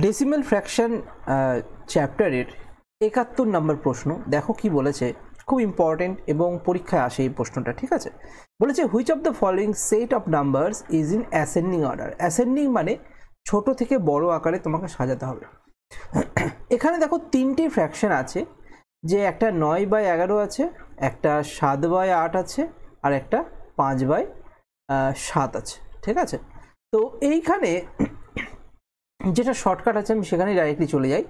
Decimal fraction চ্যাপ্টারের ৭১ নম্বর প্রশ্ন। দেখো কি বলেছে, খুব ইম্পর্টেন্ট এবং পরীক্ষায় আসে এই প্রশ্নটা। ঠিক আছে, বলেছে which of the following set of numbers is in ascending order. Ascending মানে ছোট থেকে বড় আকারে তোমাকে সাজাতে হবে। এখানে দেখো তিনটি ফ্র্যাকশন আছে, যে একটা 9/11 আছে, একটা 7/8 আছে, আর একটা 5/7 আছে। ঠিক আছে, তো এইখানে যেটা শর্টকাট আছে আমি সেখানে ডাইরেক্টলি চলে যাই,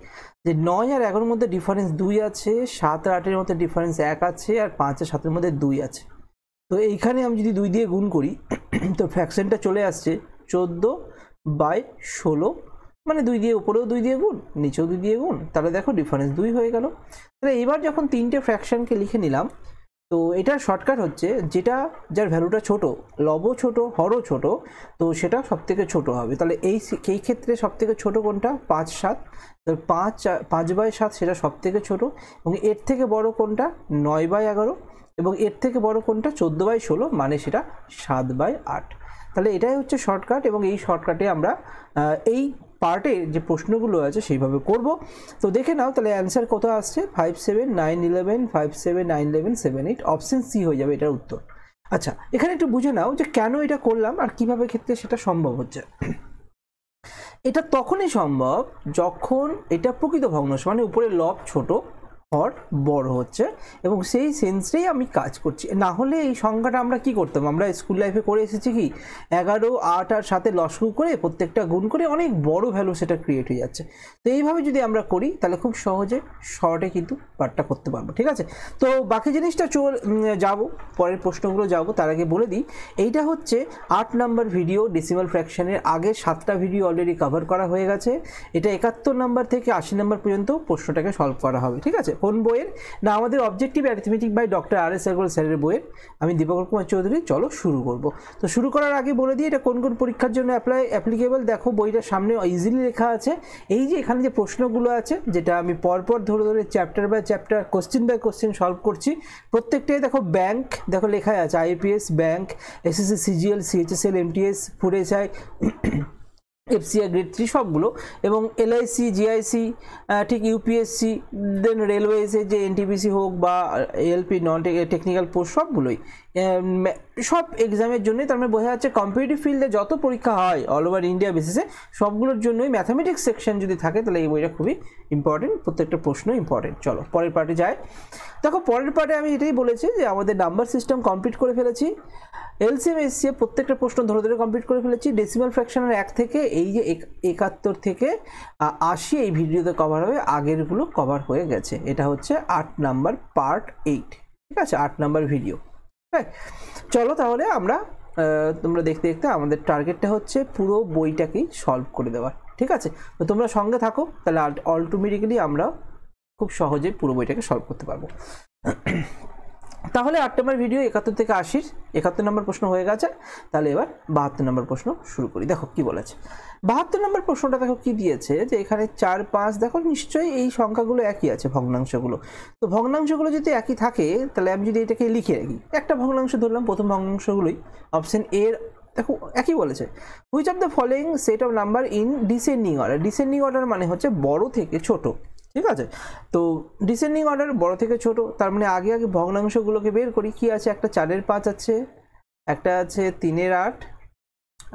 যে 9 আর 11-এর মধ্যে ডিফারেন্স 2 আছে, 7 আর 8-এর মধ্যে ডিফারেন্স 1 আছে, আর 5 আর 7-এর মধ্যে 2 আছে। তো এইখানে আমি যদি 2 দিয়ে গুণ করি তো ফ্র্যাকশনটা চলে আসছে 14/16, মানে 2 দিয়ে উপরেও 2 দিয়ে গুণ, নিচেও 2 দিয়ে গুণ, তাহলে দেখো ডিফারেন্স 2 হয়ে গেল। তাহলে এবার যখন তিনটে ফ্র্যাকশনকে লিখে নিলাম, তো এটার শর্টকাট হচ্ছে যেটা যার ভ্যালুটা ছোট, লবও ছোট, হরও ছোট, তো সেটা সবথেকে ছোট হবে। তাহলে এই ক্ষেত্রে সবথেকে ছোট কোনটা? 5/7। তাহলে 5/7 সেটা সবথেকে ছোট, এবং এর থেকে বড় কোনটা? 9/11, এবং এর থেকে বড় কোনটা? 14/16, মানে সেটা 7/8। তাহলে এটাই হচ্ছে শর্টকাট, এবং এই শর্টকাটে আমরা এই পার্টে যে প্রশ্নগুলো আছে সেইভাবে করব। তো দেখে নাও তাহলে অ্যান্সার কত আসছে, 5, 7, 9, 11, 5, 7, 9, 11, 7, 8, অপশন সি হয়ে যাবে এটার উত্তর। আচ্ছা, এখানে একটু বুঝে নাও যে কেন এটা করলাম আর কিভাবে ক্ষেত্রে সেটা সম্ভব হচ্ছে। এটা তখনই সম্ভব যখন এটা প্রকৃত ভগ্নাংশ, মানে উপরে লব ছোট, হর বড় হচ্ছে, এবং সেই সেন্সেই আমি কাজ করছি। না হলে এই সংখ্যাটা আমরা কি করতাম, আমরা স্কুল লাইফে করে এসেছি কি 11, 8 আর 7 লসগু করে প্রত্যেকটা গুণ করে অনেক বড় ভ্যালু সেটা ক্রিয়েট হয়ে যাচ্ছে। তো এইভাবে যদি আমরা করি তাহলে খুব সহজে শর্টে কিন্তু পার্টটা করতে পারবো। ঠিক আছে, তো বাকি জিনিসটা যাব, পরের প্রশ্নগুলো যাব, তার আগে বলে দিই এইটা হচ্ছে 8 নাম্বার ভিডিও। ডেসিমাল ফ্র্যাকশনের আগে 7টা ভিডিও অলরেডি কভার করা হয়ে গেছে। এটা 71 নাম্বার থেকে 80 নাম্বার পর্যন্ত প্রশ্নটাকে সলভ করা হবে। ঠিক আছে, কোন বইয়ের? না, আমাদের objective arithmetic by doctor R S Agarwal স্যারের বইয়ের। আমি দীপক কুমার চৌধুরী। চলো শুরু করব। তো শুরু করার আগে বলে দিই এটা কোন কোন পরীক্ষার জন্য অ্যাপ্লিকেবল। দেখো বইটার সামনে ইজিলি লেখা আছে। এই যে এখানে যে প্রশ্নগুলো আছে, যেটা আমি পরপর ধরে ধরে chapter by chapter, question by question solve করছি, প্রত্যেকটাই দেখো ব্যাংক, দেখো লেখা আছে IBPS, bank, SSC, CGL, CHSL, MTS, food SI, FCI grade 3 সবগুলো, এবং এলআইসি, জিআইসি, ঠিক ইউপিএসসি, দেন রেলওয়েজে যে এনটিপিসি হোক বা এলপি নন টেকনিক্যাল পোস্ট, সবগুলোই সব এক্সামের জন্যই। তার মানে বোঝা যাচ্ছে কম্পিটিটিভ ফিল্ডে যত পরীক্ষা হয় অল ওভার ইন্ডিয়া বেসিসে সবগুলোর জন্যই ম্যাথামেটিক্স সেকশন যদি থাকে তাহলে এই বইটা খুবই ইম্পর্টেন্ট, প্রত্যেকটা প্রশ্ন ইম্পর্টেন্ট। চলো পরের পার্টে যাই। দেখো পরের পার্টে আমি এটাই বলেছি যে আমাদের নাম্বার সিস্টেম কমপ্লিট করে ফেলেছি, এলসিএম এসসিএফ প্রত্যেকটা প্রশ্ন ধরে ধরে কমপ্লিট করে ফেলেছি। ডেসিমাল ফ্র্যাকশনের 1 থেকে এই যে 71 থেকে 80 এই ভিডিওতে কভার হবে, আগেরগুলো কভার হয়ে গেছে। এটা হচ্ছে 8 নাম্বার পার্ট 8। ঠিক আছে, 8 নাম্বার ভিডিও। হ্যাঁ, চলো তাহলে আমরা তোমরা দেখতে দেখতে আমাদের টার্গেটটা হচ্ছে পুরো বইটাকেই সলভ করে দেওয়ার। ঠিক আছে, তো তোমরা সঙ্গে থাকো, তাহলে অটোমেটিক্যালি আমরা খুব সহজে পুরো বইটাকে সলভ করতে পারবো। তাহলে 8 নম্বর ভিডিও 71 থেকে 80, 71 নম্বর প্রশ্ন হয়ে গেছে। তাহলে এবার 72 নম্বর প্রশ্ন শুরু করি। দেখো কি বলেছে 72 নম্বর প্রশ্নটা। দেখো কি দিয়েছে, যে এখানে 4, 5, দেখো নিশ্চয়ই এই সংখ্যাগুলো একই আছে ভগ্নাংশগুলো। তো ভগ্নাংশগুলো যদি একই থাকে তাহলে আমি যদি এটাকে লিখে রাখি, একটা ভগ্নাংশ ধরলাম, প্রথম ভগ্নাংশগুলোই অপশন এর দেখো একই বলেছে। Which of the following set of number in descending order. Descending order মানে হচ্ছে বড় থেকে ছোট। ঠিক আছে, তো ডিসেন্ডিং অর্ডার বড় থেকে ছোট, তার মানে আগে আগে ভগ্নাংশগুলোকে বের করি। কি আছে, একটা 4-এর 5 আছে, একটা আছে 3-এর 8,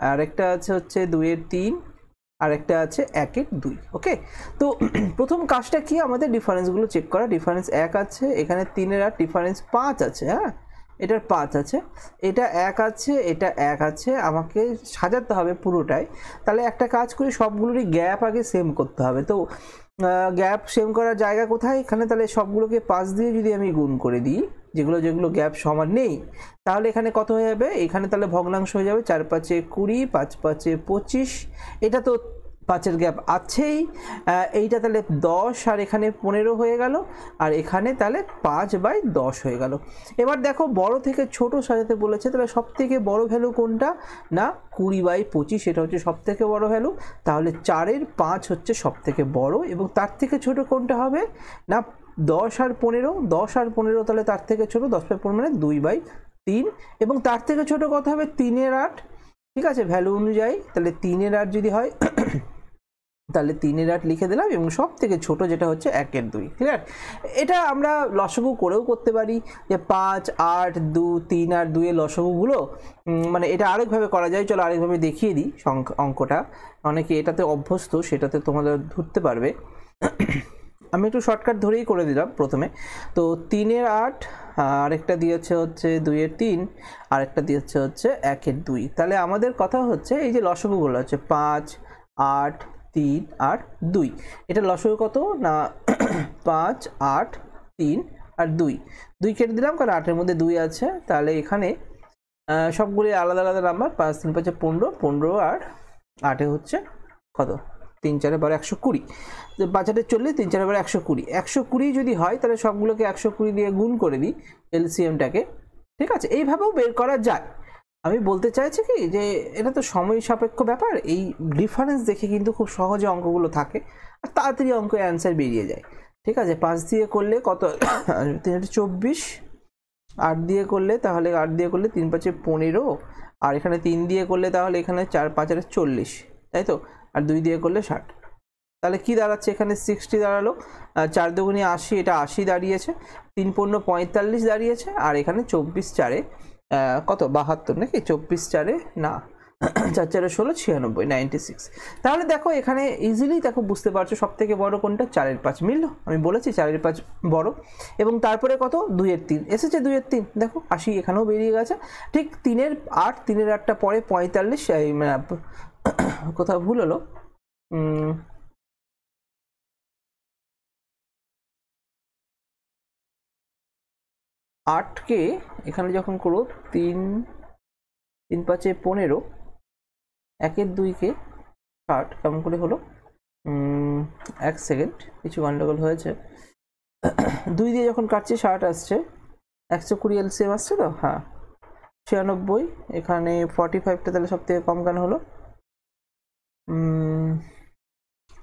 আর একটা আছে হচ্ছে 2-এর 3, আর একটা আছে 1-এর 2। ওকে, তো প্রথম কাজটা কি, আমাদের ডিফারেন্সগুলো চেক করা। ডিফারেন্স 1 আছে, এখানে 3-এর 8, ডিফারেন্স 5 আছে। হ্যাঁ, এটার 5 আছে, এটা 1 আছে, এটা 1 আছে, আমাকে সাজাতে হবে পুরোটাই। তাহলে একটা কাজ করি, সবগুলোরই গ্যাপ আগে সেম করতে হবে। তো গ্যাপ সেম করার জায়গা কোথায়, এখানে। তাহলে সবগুলোকে 5 দিয়ে যদি আমি গুণ করে দিই, যেগুলো যেগুলো গ্যাপ সমান নেই, তাহলে এখানে কত হয়ে যাবে, এখানে তাহলে ভগ্নাংশ হয়ে যাবে 4, 5, 20, 5, 5, 25। এটা তো 5-এর গ্যাপ আছেই, এইটা তাহলে 10, আর এখানে 15 হয়ে গেল, আর এখানে তাহলে 5/10 হয়ে গেল। এবার দেখো বড় থেকে ছোট সাজাতে বলেছে, তাহলে সব থেকে বড় ভ্যালু কোনটা, না 20/25, এটা হচ্ছে সব থেকে বড় ভ্যালু। তাহলে 4-এর 5 হচ্ছে সব থেকে বড়, এবং তার থেকে ছোট কোনটা হবে, না 10 আর 15, 10 আর 15 তাহলে তার থেকে ছোট, 10/15 মানে 2/3, এবং তার থেকে ছোট কত হবে, 3-এর 8। ঠিক আছে, ভ্যালু অনুযায়ী তাহলে 3-এর 8 যদি হয় তাহলে 3 এর 8 লিখে দিলাম এবং সব থেকে ছোট যেটা হচ্ছে 1 এর 2। ক্লিয়ার? এটা আমরা লসাগু করেও করতে পারি, যে 5, 8, 2, 3 আর 2 এর লসাগুগুলো মানে এটা আরেকভাবে করা যায়। চলো আরেকভাবে দেখিয়ে দিই অঙ্কটা, অনেকে এটাতে অভ্যস্ত, সেটাতে তোমাদের ধরতে পারবে। আমি একটু শর্টকাট ধরেই করে দিলাম প্রথমে। তো 3 এর 8, আরেকটা দিয়েছে হচ্ছে 2 এর 3, আরেকটা দিয়েছে হচ্ছে 1 এর 2। তাহলে আমাদের কথা হচ্ছে এই যে লসাগুগুলো হচ্ছে 5, 8, 3 আর 2, এটা লসাগু কত না 5, 8, 3 আর 2 কেটে দিলাম, কারণ 8 এর মধ্যে 2 আছে। তাহলে এখানে সবগুলি আলাদা আলাদা নাম্বার, 5 3 5 15, 15 আর 8 হচ্ছে কত 3 4 12 120, 5 8 40, 3 4 12 120, 120 যদি হয় তাহলে সবগুলোকে 120 দিয়ে গুণ করে দিই এলসিএমটাকে। ঠিক আছে, এইভাবেও বের করা যায়। আমি বলতে চাইছি কি যে এটা তো সময় সাপেক্ষ ব্যাপার, এই ডিফারেন্স দেখে কিন্তু খুব সহজে অঙ্কগুলো থাকে আর তাড়াতাড়ি অঙ্কের অ্যান্সার বেরিয়ে যায়। ঠিক আছে, 5 দিয়ে করলে কত 24, 8 দিয়ে করলে তাহলে 8 দিয়ে করলে 3 5 15, আর এখানে 3 দিয়ে করলে তাহলে এখানে 4 5 40, তাই তো, আর 2 দিয়ে করলে 60। তাহলে কি দাঁড়াচ্ছে এখানে 60 দাঁড়ালো, 4 দুগুণে 80, এটা 80 দাঁড়িয়েছে, 3 15 45 দাঁড়িয়েছে, আর এখানে 24 4 কত 72 নাকি, 24 4 না 4 4 16 96, 96। তাহলে দেখো এখানে ইজিলি দেখো বুঝতে পারছো সব থেকে বড় কোনটা, 4 এর 5 মিললো, আমি বলেছি 4 এর 5 বড়। এবং তারপরে কত 2 এর 3 এসেছে, 2 এর 3 দেখো 80 এখানেও বেরিয়ে গেছে। ঠিক 3 এর 8, 3 এর 8টা পরে 45, মানে কোথাও ভুল হলো, 8কে এখানে যখন করো 3 3 5 15, 1 এর 2কে 60, কেমন করে হলো 1 সেকেন্ড, কিছু গন্ডগোল হয়েছে। 2 দিয়ে যখন কাটছি 60 আসছে, 120 এলসিএম আসছে তো, হ্যাঁ 96, এখানে 45টা তাহলে সব থেকে কম কেন হলো,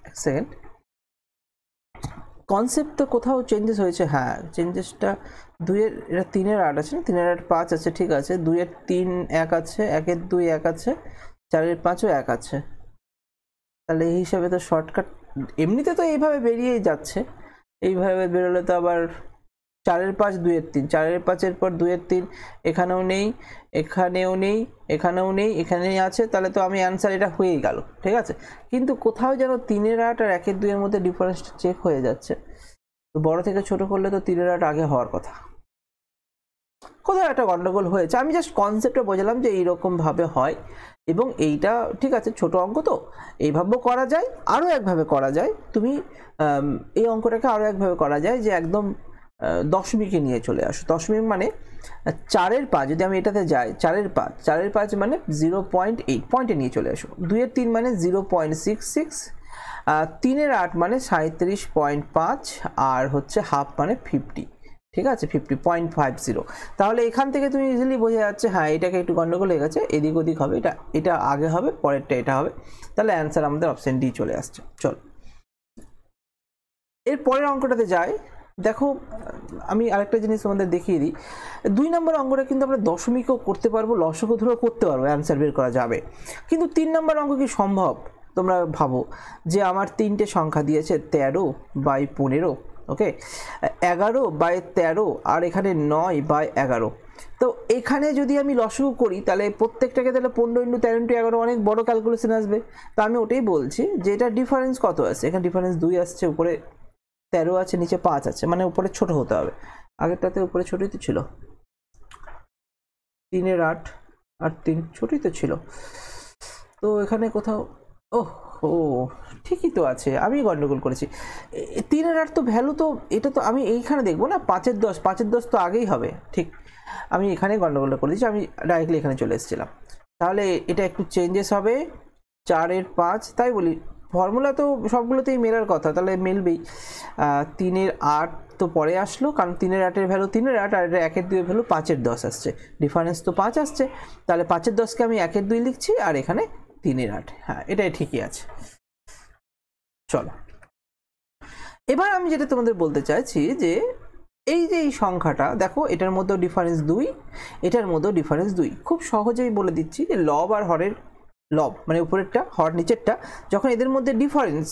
1 সেকেন্ড, কনসেপ্ট তো কোথাও চেঞ্জেস হয়েছে। হ্যাঁ চেঞ্জেসটা 2 এর, এটা 3 এর 8 আছে না, 3 এর 8 5 আছে, ঠিক আছে, 2 এর 3 1 আছে, 1 এর 2 1 আছে, 4 এর 5ও 1 আছে। তাহলে এই হিসাবে তো শর্টকাট এমনিতে তো এইভাবে বেরিয়েই যাচ্ছে, এইভাবে বেরোলে তো আবার 4 এর 5 2 এর 3, 4 এর 5-এর পর 2 এর 3, এখানেও নেই, এখানেও নেই, এখানেও নেই, এখানেই আছে, তাহলে তো আমি অ্যান্সার এটা হয়েই গেল। ঠিক আছে, কিন্তু কোথাও যেন 3 এর 8 আর 1 এর 2 এর মধ্যে ডিফারেন্সটা চেক হয়ে যাচ্ছে। তো বড় থেকে ছোট করলে তো 3 এর 8 আগে হওয়ার কথা, কোথাও একটা গন্ডগোল হয়েছে। আমি জাস্ট কনসেপ্টটা বোঝালাম যে এইরকম ভাবে হয়, এবং এইটা ঠিক আছে ছোট অঙ্ক তো এইভাবেও করা যায়, আরও একভাবে করা যায়। তুমি এই অঙ্কটাকে আরও একভাবে করা যায় যে একদম দশমিকে নিয়ে চলে আসো। দশমিক মানে 4 এর 5, যদি আমি এটাতে যাই 4 এর 5, 4 এর 5 মানে 0.8 পয়েন্টে নিয়ে চলে আসো। 2 এর 3 মানে 0.66, 3 এর 8 মানে 37.5, আর হচ্ছে হাফ মানে 50। ঠিক আছে, 50.50। তাহলে এখান থেকে তুমি ইজিলি বোঝা যাচ্ছে হ্যাঁ এটাকে একটু গন্ডগোল হয়ে গেছে, এদিক ওদিক হবে, এটা আগে হবে, পরেরটা এটা হবে। তাহলে অ্যান্সার আমাদের অপশন ডি চলে আসছে। চলো এর পরের অঙ্কটাতে যাই। দেখো আমি আরেকটা জিনিস তোমাদের দেখিয়ে দিই, 2 নম্বর অঙ্কটা কিন্তু আমরা দশমিকও করতে পারবো, লসগু ধরেও করতে পারবো, অ্যান্সার বের করা যাবে। কিন্তু 3 নম্বর অঙ্ক কি সম্ভব? তোমরা ভাবো যে আমার 3টে সংখ্যা দিয়েছে 13/15, ওকে, 11/13, আর এখানে 9/11। তো এখানে যদি আমি লসগু করি তাহলে প্রত্যেকটাকে তাহলে 15 × 13 × 11 অনেক বড় ক্যালকুলেশন আসবে। তো আমি ওটাই বলছি যে এটা ডিফারেন্স কত আছে, এখানে ডিফারেন্স 2 আসছে, উপরে 13 আছে, নিচে 5 আছে, মানে উপরে ছোট হতে হবে। আগেরটাতে উপরে ছোটই তো ছিল, 3 এর 8 আর 3 ছোটই তো ছিল। তো এখানে কোথাও ও ঠিকই তো আছে, আমি গন্ডগোল করেছি। 3 এর 8 তো ভ্যালু, তো এটা তো আমি এইখানে দেখবো না, 5 এর 10, 5 এর 10 তো আগেই হবে। ঠিক, আমি এখানে গন্ডগোলটা করে দিচ্ছি, আমি ডাইরেক্টলি এখানে চলে এসেছিলাম। তাহলে এটা একটু চেঞ্জেস হবে, 4 এর 5, তাই বলি ফর্মুলা তো সবগুলোতেই মেলার কথা, তাহলে মিলবেই। 3 এর 8 তো পরে আসলো, কারণ 3 এর 8 এর ভ্যালু 3 এর 8, আর এটা 1 এর 2 এর ভ্যালু 5 এর 10 আসছে, ডিফারেন্স তো 5 আসছে। তাহলে 5 এর 10কে আমি 1 এর 2 লিখছি, আর এখানে 3 এর 8, হ্যাঁ এটাই ঠিকই আছে। চলো এবার আমি যেটা তোমাদের বলতে চাইছি যে এই যে এই সংখ্যাটা দেখো, এটার মধ্যেও ডিফারেন্স 2, এটার মধ্যেও ডিফারেন্স 2, খুব সহজেই বলে দিচ্ছি যে লব আর হরের লব মানে উপরেরটা হর নিচেরটা যখন এদের মধ্যে ডিফারেন্স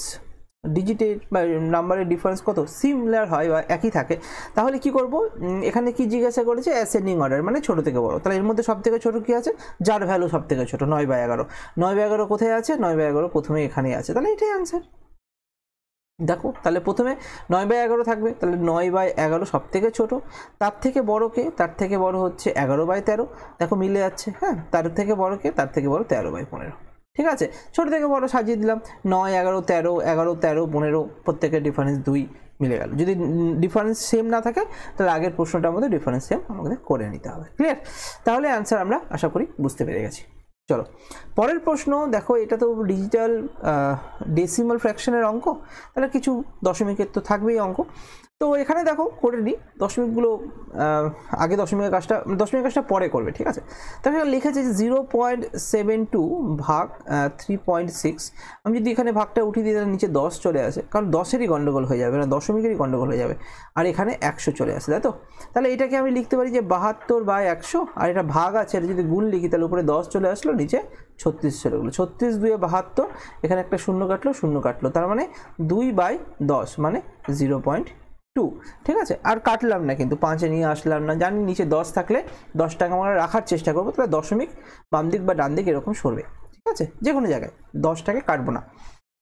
ডিজিটের বা নাম্বারের ডিফারেন্স কত সিমিলার হয় বা একই থাকে, তাহলে কি করব, এখানে কি জিজ্ঞাসা করেছে অ্যাসেন্ডিং অর্ডার মানে ছোট থেকে বড়। তাহলে এর মধ্যে সব থেকে ছোট কি আছে, যার ভ্যালু সব থেকে ছোট 9/11। 9/11 কোথায় আছে, 9/11 প্রথমে এখানেই আছে, তাহলে এটাই আনসার। দেখো তাহলে প্রথমে 9/11 থাকবে, তাহলে 9/11 সব থেকে ছোট, তার থেকে বড় কে, তার থেকে বড় হচ্ছে 11/13, দেখো মিলে যাচ্ছে, হ্যাঁ তার থেকে বড় কে, তার থেকে বড় 13/15, ঠিক আছে। ছোট থেকে বড় সাজিয়ে দিলাম, 9, 11, 13, 11, 13, 15 প্রত্যেকের ডিফারেন্স 2 মিলে গেল। যদি ডিফারেন্স সেম না থাকে তাহলে আগের প্রশ্নটার মধ্যে ডিফারেন্স সেম আমাদের করে নিতে হবে। ক্লিয়ার? তাহলে অ্যান্সার আমরা আশা করি বুঝতে পেরে গেছি। চলো পরের প্রশ্ন দেখো, এটা তো ডিজিটাল ডেসিমাল ফ্র্যাকশনের অঙ্ক, তাহলে কিছু দশমিকের তো থাকবেই অঙ্ক। তো এখানে দেখো করে নিই দশমিকগুলো, আগে দশমিকের কাজটা পরে করবে, ঠিক আছে। তাহলে লিখেছে যে 0.72 ভাগ 3.6। আমি যদি এখানে ভাগটা উঠিয়ে দিই তাহলে নিচে 10 চলে আসে, কারণ 10-এরই গন্ডগোল হয়ে যাবে না, দশমিকেরই গন্ডগোল হয়ে যাবে, আর এখানে 100 চলে আসে, তাই তো। তাহলে এটাকে আমি লিখতে পারি যে 72/100, আর এটা ভাগ আছে, এটা যদি গুণ লিখি তাহলে উপরে 10 চলে আসলো, নিচে 36 চলে গেলো, 36 2 72, এখানে একটা শূন্য কাটলো, তার মানে 2/10 মানে 0.2, ঠিক আছে। আর কাটলাম না কিন্তু 5-এ নিয়ে আসলাম না, জানি নিচে 10 থাকলে 10 টাকা আমরা রাখার চেষ্টা করবো, তাহলে দশমিক বাম দিক বা ডান দিক এরকম সরবে, ঠিক আছে, যে কোনো জায়গায় 10টাকে কাটবো না।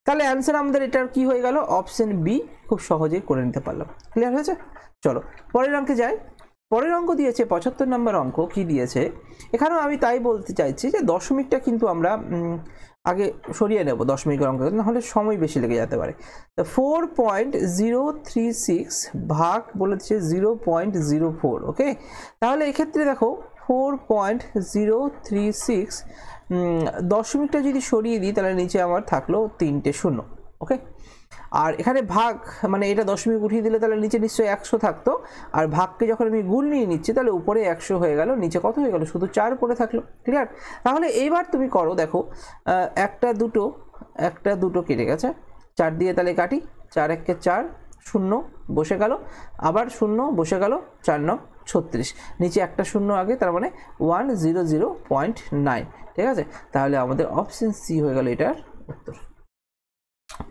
তাহলে অ্যান্সার আমাদের এটার কি হয়ে গেল, অপশন বি, খুব সহজেই করে নিতে পারলাম। ক্লিয়ার হয়েছে? চলো পরের অঙ্কে যাই। পরের অঙ্ক দিয়েছে 75 নম্বর অঙ্ক। কি দিয়েছে এখানেও আমি তাই বলতে চাইছি যে দশমিকটা কিন্তু আমরা আগে সরিয়ে নেব, দশমিকের অঙ্ক নাহলে সময় বেশি লেগে যেতে পারে। 4.036 ভাগ বলেছে 0.04, ওকে। তাহলে এক্ষেত্রে দেখো 4.036 দশমিকটা যদি সরিয়ে দিই তাহলে নিচে আমার থাকলো 3টে শূন্য, ওকে। আর এখানে ভাগ মানে এটা দশমিক উঠিয়ে দিলে তাহলে নিচে নিশ্চয়ই 100 থাকতো, আর ভাগকে যখন আমি গুণ নিয়ে নিচ্ছি তাহলে উপরে 100 হয়ে গেল, নিচে কত হয়ে গেল, শুধু 4 পড়ে থাকলো। ক্লিয়ার? তাহলে এইবার তুমি করো, দেখো একটা দুটো কেটে গেছে, 4 দিয়ে তাহলে কাটি, 4 1 4, 0 বসে গেল, আবার 0 বসে গেল, 4 9 36, নিচে একটা শূন্য আগে, তার মানে 100.9, ঠিক আছে। তাহলে আমাদের অপশন সি হয়ে গেল এটার উত্তর।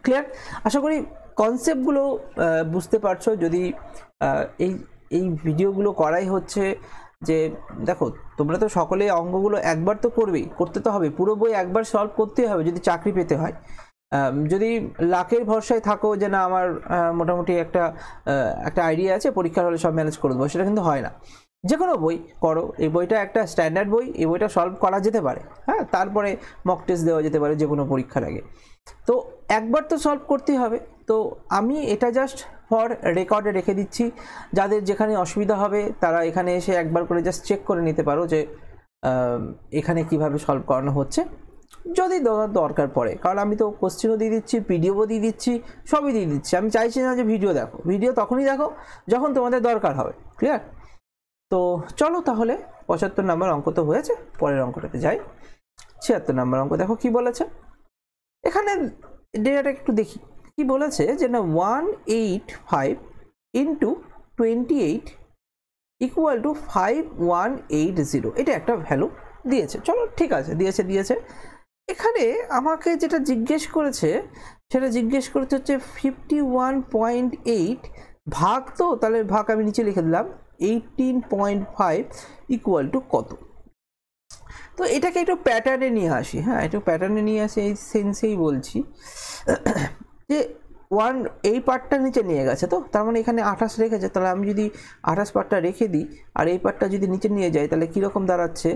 ক্লিয়ার? আশা করি কনসেপ্টগুলো বুঝতে পারছো। যদি এই ভিডিওগুলো করাই হচ্ছে যে দেখো তোমরা তো সকলে অঙ্কগুলো একবার তো করবেই, করতে তো হবে, পুরো বই একবার সলভ করতেই হবে যদি চাকরি পেতে হয়। যদি লাখের ভরসায় থাকো যে না আমার মোটামুটি একটা আইডিয়া আছে, পরীক্ষার হলে সব ম্যানেজ করে দেবো, সেটা কিন্তু হয় না। যে কোনো বই করো, এই বইটা একটা স্ট্যান্ডার্ড বই, এই বইটা সলভ করা যেতে পারে, হ্যাঁ, তারপরে মক টেস্ট দেওয়া যেতে পারে যে কোনো পরীক্ষার আগে। তো একবার তো সলভ করতেই হবে। তো আমি এটা জাস্ট ফর রেকর্ডে রেখে দিচ্ছি, যাদের যেখানে অসুবিধা হবে তারা এখানে এসে একবার করে জাস্ট চেক করে নিতে পারো যে এখানে কিভাবে সলভ করানো হচ্ছে, যদি দরকার পড়ে। কারণ আমি তো কোশ্চেনও দিয়ে দিচ্ছি, পিডিএফও দিয়ে দিচ্ছি, সবই দিয়ে দিচ্ছি। আমি চাইছি না যে ভিডিও দেখো, ভিডিও তখনই দেখো যখন তোমাদের দরকার হবে। ক্লিয়ার? তো চলো তাহলে 75 নম্বর অঙ্ক তো হয়েছে, পরের অঙ্কটাতে যাই। 76 নম্বর অঙ্ক দেখো কি বলেছে এখানে, ডেটাটা একটু দেখি কি বলেছে যে না 185 ইন্টু 28 ইকুয়াল টু 5180, এটা একটা ভ্যালু দিয়েছে। চলো ঠিক আছে, দিয়েছে। এখানে আমাকে যেটা জিজ্ঞেস করেছে সেটা জিজ্ঞেস করেছে হচ্ছে 51.8 ভাগ, তো তাহলে ভাগ আমি নিচে লিখে দিলাম 18.5 ইকুয়াল টু কত। তো এটাকে একটু প্যাটার্নে নিয়ে আসি, হ্যাঁ একটু প্যাটার্নে নিয়ে আসি, এই সেন্সেই বলছি যে এই পার্টটা নিচে নিয়ে গেছে, তো তার মানে এখানে 28 রেখেছে, তাহলে আমি যদি 28 পার্টটা রেখে দিই আর এই পার্টটা যদি নিচে নিয়ে যাই তাহলে কীরকম দাঁড়াচ্ছে,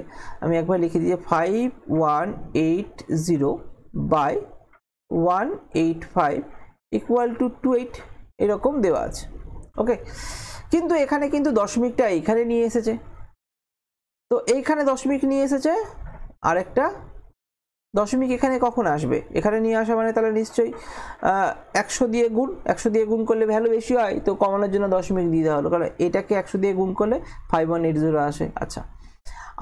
আমি একবার লিখে দিই 5180 বাই 185 ইকুয়াল টু 28, এরকম দেওয়া আছে, ওকে। কিন্তু এখানে কিন্তু দশমিকটা এইখানে নিয়ে এসেছে, তো এইখানে দশমিক নিয়ে এসেছে, আর একটা দশমিক এখানে কখন আসবে, এখানে নিয়ে আসা মানে তাহলে নিশ্চয়ই 100 দিয়ে গুণ করলে ভ্যালু বেশি হয়, তো কমানোর জন্য দশমিক দিয়ে দেওয়া হলো, কারণ এটাকে 100 দিয়ে গুণ করলে 5180 আসে। আচ্ছা,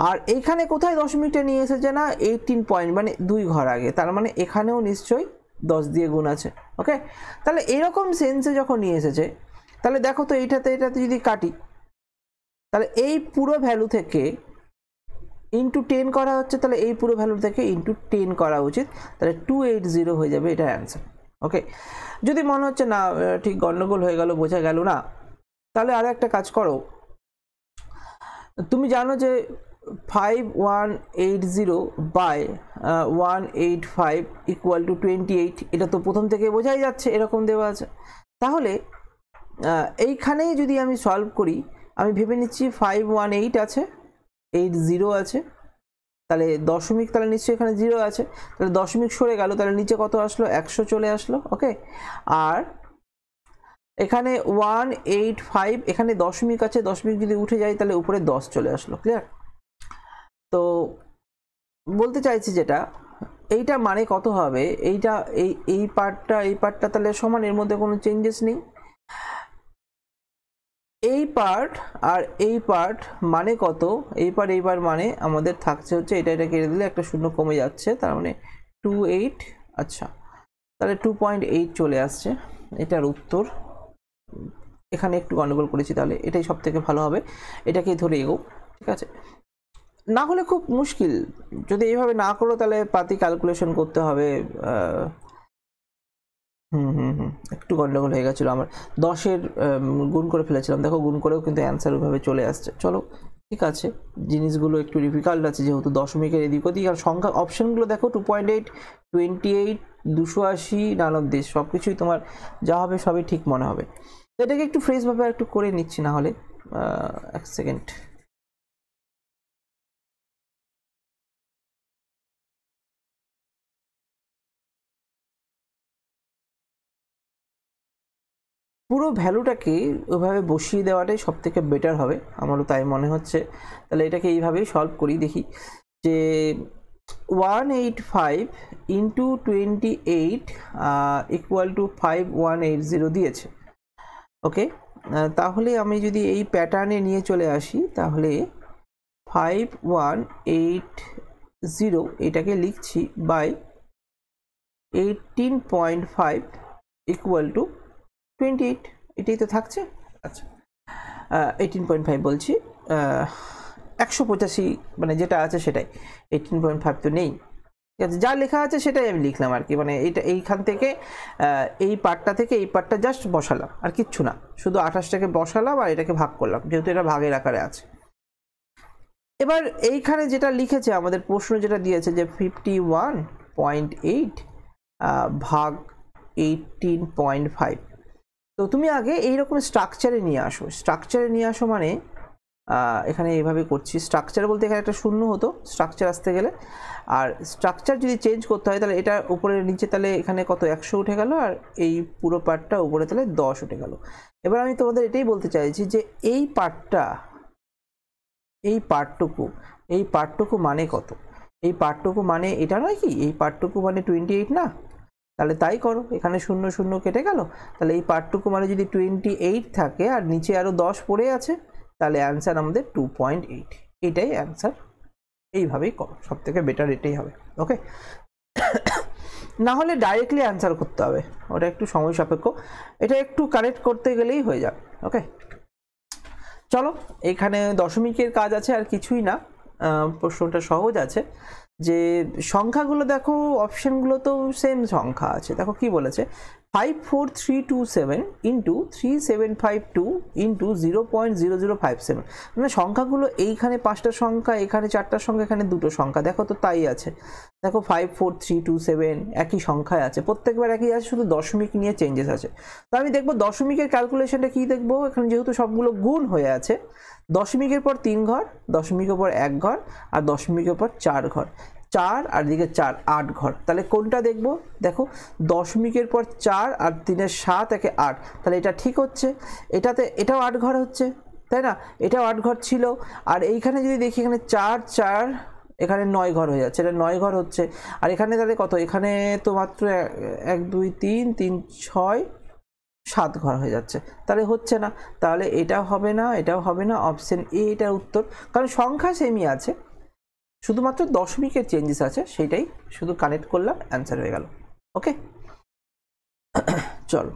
আর এইখানে কোথায় দশমিকটা নিয়ে এসেছে না 18 পয়েন্ট মানে 2 ঘর আগে, তার মানে এখানেও নিশ্চয়ই 10 দিয়ে গুণ আছে, ওকে। তাহলে এরকম সেন্সে যখন নিয়ে এসেছে তাহলে দেখো তো এটাতে যদি কাটি তাহলে এই পুরো ভ্যালু থেকে ইন্টু 10 করা হচ্ছে, তাহলে এই পুরো ভ্যালু থেকে ইন্টু 10 করা উচিত, তাহলে 280 হয়ে যাবে এটা অ্যান্সার। ওকে, যদি মনে হচ্ছে না ঠিক গন্ডগোল হয়ে গেল, বোঝা গেল না, তাহলে আরও একটা কাজ করো। তুমি জানো যে 5180 বাই 185 ইকুয়াল টু 28, এটা তো প্রথম থেকে বোঝাই যাচ্ছে, এরকম দেওয়া আছে। তাহলে এইখানেই যদি আমি সলভ করি, আমি ভেবে নিচ্ছি 518 আছে, 80 আছে, তাহলে দশমিক, তাহলে নিশ্চয়ই এখানে 0 আছে, তাহলে দশমিক সরে গেল, তাহলে নিচে কত আসলো, 100 চলে আসলো। ওকে, আর এখানে 185, এখানে দশমিক আছে, দশমিক যদি উঠে যায় তাহলে উপরে 10 চলে আসলো। ক্লিয়ার? তো বলতে চাইছি যেটা, এইটা মানে কত হবে, এইটা এই পার্টটা তাহলে সমান, এর মধ্যে কোনো চেঞ্জেস নেই। এই পার্ট আর এই পার্ট মানে কত, এই পার্ট মানে আমাদের থাকছে হচ্ছে এটা কেটে দিলে একটা শূন্য কমে যাচ্ছে, তার মানে 28। আচ্ছা, তাহলে 2.8 চলে আসছে এটার উত্তর। এখানে একটু গন্ডগোল করেছি, তাহলে এটাই সব থেকে ভালো হবে, এটাকেই ধরে এগো। ঠিক আছে, না হলে খুব মুশকিল, যদি এইভাবে না করো তাহলে পাতি ক্যালকুলেশন করতে হবে। একটু গন্ডগোল হয়ে গেছিলো, আমার 10-এর গুণ করে ফেলেছিলাম, দেখো গুণ করেও কিন্তু অ্যান্সার ওইভাবে চলে আসছে। চলো ঠিক আছে, জিনিসগুলো একটু ডিফিকাল্ট আছে যেহেতু দশমিকের এদিক ওদিক, আর সংখ্যা অপশানগুলো দেখো 2.8, 28, 280, নান অফ দিস, সব কিছুই তোমার যা হবে সবই ঠিক মনে হবে। এটাকে একটু ফ্রেশভাবে একটু করে নিচ্ছি, না হলে এক সেকেন্ড। পুরো ভ্যালুটাকে ওইভাবে বসিয়ে দেওয়াটাই সব থেকে বেটার হবে, আমারও তাই মনে হচ্ছে। তাহলে এটাকে এইভাবেই সলভ করি, দেখি যে 185 ইন্টু 28 ইকুয়াল টু 5180 দিয়েছে। ওকে, তাহলে আমি যদি এই প্যাটার্নে নিয়ে চলে আসি, তাহলে 5180 এটাকে লিখছি বাই 18.5 ইকুয়াল টু 28, এটাই তো থাকছে। আচ্ছা, 18.5 বলছি, 185 মানে যেটা আছে সেটাই, 18.5 তো নেই। ঠিক আছে, যা লেখা আছে সেটাই আমি লিখলাম আর কি, মানে এইটা এইখান থেকে এই পার্টটা থেকে এই পার্টটা জাস্ট বসালাম, আর কিচ্ছু না, শুধু 28টাকে বসালাম আর এটাকে ভাগ করলাম, যেহেতু এটা ভাগের আকারে আছে। এবার এইখানে যেটা লিখেছে আমাদের প্রশ্ন যেটা দিয়েছে যে 51.8 ভাগ 18.5, তো তুমি আগে এইরকম স্ট্রাকচারে নিয়ে আসো, মানে এখানে এইভাবে করছি। স্ট্রাকচার বলতে এখানে একটা শূন্য হতো স্ট্রাকচার আসতে গেলে, আর স্ট্রাকচার যদি চেঞ্জ করতে হয় তাহলে এটা উপরে নিচে, তাহলে এখানে কত 100 উঠে গেল, আর এই পুরো পার্টটা উপরে তাহলে 10 উঠে গেল। এবার আমি তোমাদের এটাই বলতে চাইছি যে এই পার্টটুকু মানে কত, এই পার্টটুকু মানে এটা নয় কি, এই পার্টটুকু মানে 28 না, তাহলে তাই করো, এখানে 0 0 কেটে গেল, তাহলে এই পার্টটুকু মানে যদি 28 থাকে আর নিচে আরও 10 পড়ে আছে, তাহলে অ্যান্সার আমাদের 2.8, এটাই অ্যান্সার। এইভাবেই করো, সব থেকে বেটার এটাই হবে। ওকে, না হলে ডাইরেক্টলি অ্যান্সার করতে হবে, ওটা একটু সময় সাপেক্ষ, এটা একটু কারেক্ট করতে গেলেই হয়ে যাবে। ওকে, চলো এখানে দশমিকের কাজ আছে আর কিছুই না, প্রশ্নটা সহজ আছে। যে সংখ্যাগুলো দেখো, অপশানগুলো তো সেম সংখ্যা আছে, দেখো কি বলেছে, 54327 ইন্টু 3752 ইন্টু 0.0057, মানে সংখ্যাগুলো এইখানে 5টা সংখ্যা, এখানে 4টা সংখ্যা, এখানে 2টো সংখ্যা, দেখো তো তাই আছে। দেখো 54327 একই সংখ্যায় আছে, প্রত্যেকবার একই আছে, শুধু দশমিক নিয়ে চেঞ্জেস আছে। তো আমি দেখবো দশমিকের ক্যালকুলেশনটা কি দেখবো, এখানে যেহেতু সবগুলো গুণ হয়ে আছে, দশমিকের পর 3 ঘর, দশমিকের পর 1 ঘর, আর দশমিকের পর 4 ঘর, 4 আর দিকে 4, 8 ঘর। তাহলে কোনটা দেখবো, দেখো দশমিকের পর 4 আর 3-এর 7, একে 8, তাহলে এটা ঠিক হচ্ছে, এটাও 8 ঘর হচ্ছে, তাই না, এটাও 8 ঘর ছিল। আর এইখানে যদি দেখি, এখানে 4 4, এখানে 9 ঘর হয়ে যাচ্ছে, এটা 9 ঘর হচ্ছে। আর এখানে তাহলে কত, এখানে তো মাত্র 1 2 3 3 6 7 ঘর হয়ে যাচ্ছে, তাহলে হচ্ছে না, তাহলে এটাও হবে না, এটাও হবে না, অপশন এ এটার উত্তর, কারণ সংখ্যা সেমই আছে, শুধুমাত্র দশমিকের চেঞ্জেস আছে, সেইটাই শুধু কানেক্ট করলাম, অ্যান্সার হয়ে গেল। ওকে, চলো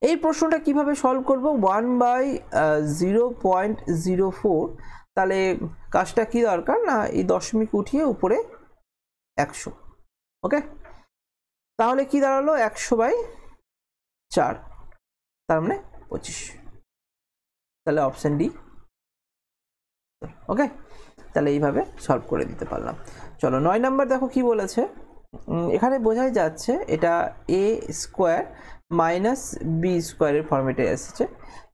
এই প্রশ্নটা কিভাবে সলভ করব, 1/0.04, তাহলে কাজটা কি দরকার না এই দশমিক উঠিয়ে উপরে 100। ওকে, তাহলে কি দাঁড়ালো 100/4, তার মানে 25। তাহলে অপশন ডি। ওকে, তাহলে এইভাবে সলভ করে দিতে পারলাম। চলো 9 নাম্বার দেখো কি বলেছে। এখানে বোঝাই যাচ্ছে এটা a স্কোয়ার মাইনাস বি স্কোয়ারের ফর্মেটে এসেছে।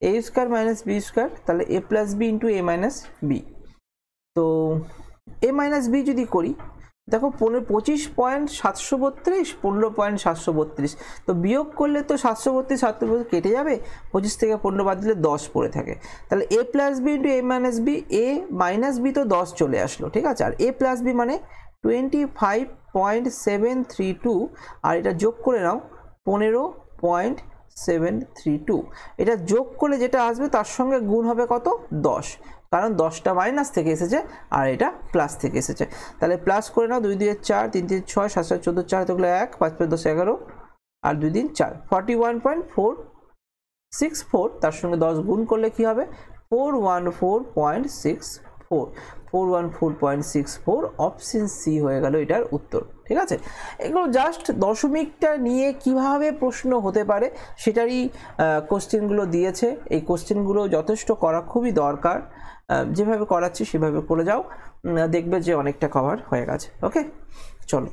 a square minus B square, তাহলে a plus B into a minus B. তো a মাইনাস বি যদি করি দেখো 25.732 15.732, তো বিয়োগ করলে তো 732 732 কেটে যাবে, 25 থেকে 15 বাদ দিলে 10 পড়ে থাকে। তাহলে a plus B into a minus B, a minus B তো 10 চলে আসলো, ঠিক আছে। আর a প্লাস বি মানে 25.732, আর এটা যোগ করে নাও 15.732। এটা যোগ করলে যেটা আসবে তার সঙ্গে গুণ হবে কত 10, কারণ 10টা মাইনাস থেকে এসেছে আর এটা প্লাস থেকে এসেছে। তাহলে প্লাস করে নাও 2 2 4 3 3 6 7 7 14 4 তো 1 5 5 10 11 আর 2 3 4 41.464, তার সঙ্গে 10 গুণ করলে কি হবে 414.64, 414.64। অপশন সি হয়ে গেল এটার উত্তর, ঠিক আছে। এগুলো জাস্ট দশমিকটা নিয়ে কিভাবে প্রশ্ন হতে পারে সেটারই কোশ্চেনগুলো দিয়েছে। এই কোশ্চেনগুলো যথেষ্ট করা খুবই দরকার, যেভাবে করাচ্ছি সেভাবে করে যাও, দেখবে যে অনেকটা কভার হয়ে গেছে। ওকে, চলো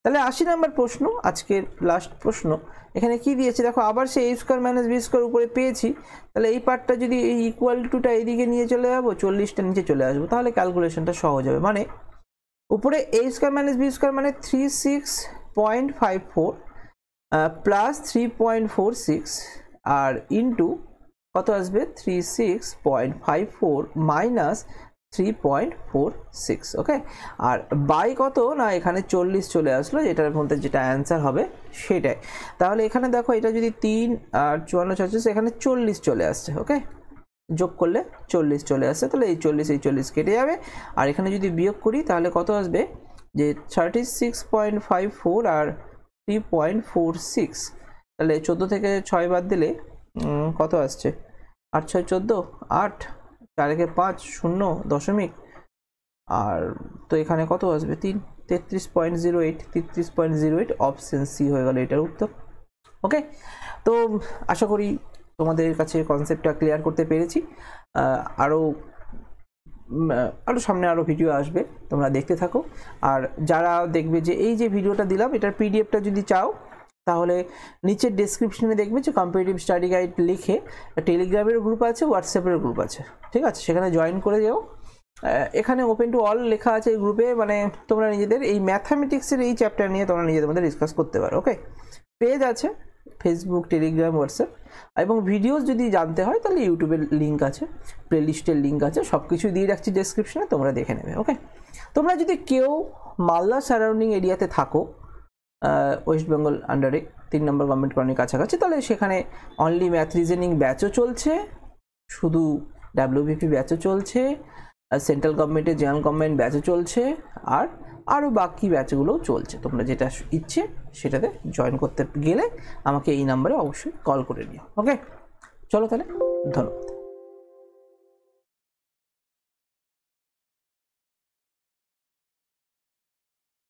তাহলে 80 নাম্বার প্রশ্ন, আজকের লাস্ট প্রশ্ন। এখানে কি দিয়েছে দেখো, আবার সে a square minus B square উপরে পেয়েছি, তাহলে এই পার্টটা যদি এই ইকুয়াল টুটা এইদিকে নিয়ে চলে যাবো, 40টা নিচে চলে আসবো, তাহলে ক্যালকুলেশনটা সহজ হবে। মানে উপরে a square minus B square মানে 36.54 প্লাস 3.46 আর ইন্টু কত আসবে 36.54 মাইনাস 3.46। ওকে, আর বাই কত না এখানে 40 চলে আসলো, যেটার মধ্যে যেটা অ্যান্সার হবে সেটাই। তাহলে এখানে দেখো এটা যদি 3 আর 54 46, এখানে 40 চলে আসছে। ওকে, যোগ করলে 40 চলে আসছে, তাহলে এই 40 কেটে যাবে। আর এখানে যদি বিয়োগ করি তাহলে কত আসবে যে 36.54 আর 3.46, তাহলে 14 থেকে 6 বাদ দিলে কত আসছে 8 6 14 8 4 1 5 0 দশমিক, আর তো এখানে কত আসবে 33.08। অপশন সি হয়ে গেল এটার উত্তর। ওকে, তো আশা করি তোমাদের কাছে কনসেপ্টটা ক্লিয়ার করতে পেরেছি। আরও সামনে আরও ভিডিও আসবে, তোমরা দেখতে থাকো। আর যারা দেখবে যে এই যে ভিডিওটা দিলাম এটার পিডিএফটা যদি চাও তাহলে নিচের ডেসক্রিপশনে দেখবে যে কম্পিটিটিভ স্টাডি গাইড লিখে টেলিগ্রামের গ্রুপ আছে, হোয়াটসঅ্যাপের গ্রুপ আছে, ঠিক আছে, সেখানে জয়েন করে যাও। এখানে ওপেন টু অল লেখা আছে এই গ্রুপে, মানে তোমরা নিজেদের এই ম্যাথামেটিক্সের এই চ্যাপ্টার নিয়ে তোমরা নিজেদের মধ্যে ডিসকাস করতে পারো। ওকে, পেজ আছে ফেসবুক, টেলিগ্রাম, হোয়াটসঅ্যাপ, এবং ভিডিওস যদি জানতে হয় তাহলে ইউটিউবের লিঙ্ক আছে, প্লেলিস্টের লিঙ্ক আছে, সব কিছু দিয়ে রাখছি ডেসক্রিপশনে, তোমরা দেখে নেবে। ওকে, তোমরা যদি কেউ মালদা সারাউন্ডিং এরিয়াতে থাকো, ওয়েস্ট বেঙ্গল আন্ডারে 3 নম্বর গভর্নমেন্ট কলোনির কাছাকাছি, তাহলে সেখানে অনলি ম্যাথ রিজনিং ব্যাচও চলছে, শুধু ডাব্লিউবিপি ব্যাচও চলছে, সেন্ট্রাল গভর্নমেন্টের জেনারেল গভর্নমেন্ট ব্যাচও চলছে, আর আরও বাকি ব্যাচগুলোও চলছে। তোমরা যেটা ইচ্ছে সেটাতে জয়েন করতে গেলে আমাকে এই নাম্বারে অবশ্যই কল করে নিও। ওকে, চলো তাহলে, ধন্যবাদ।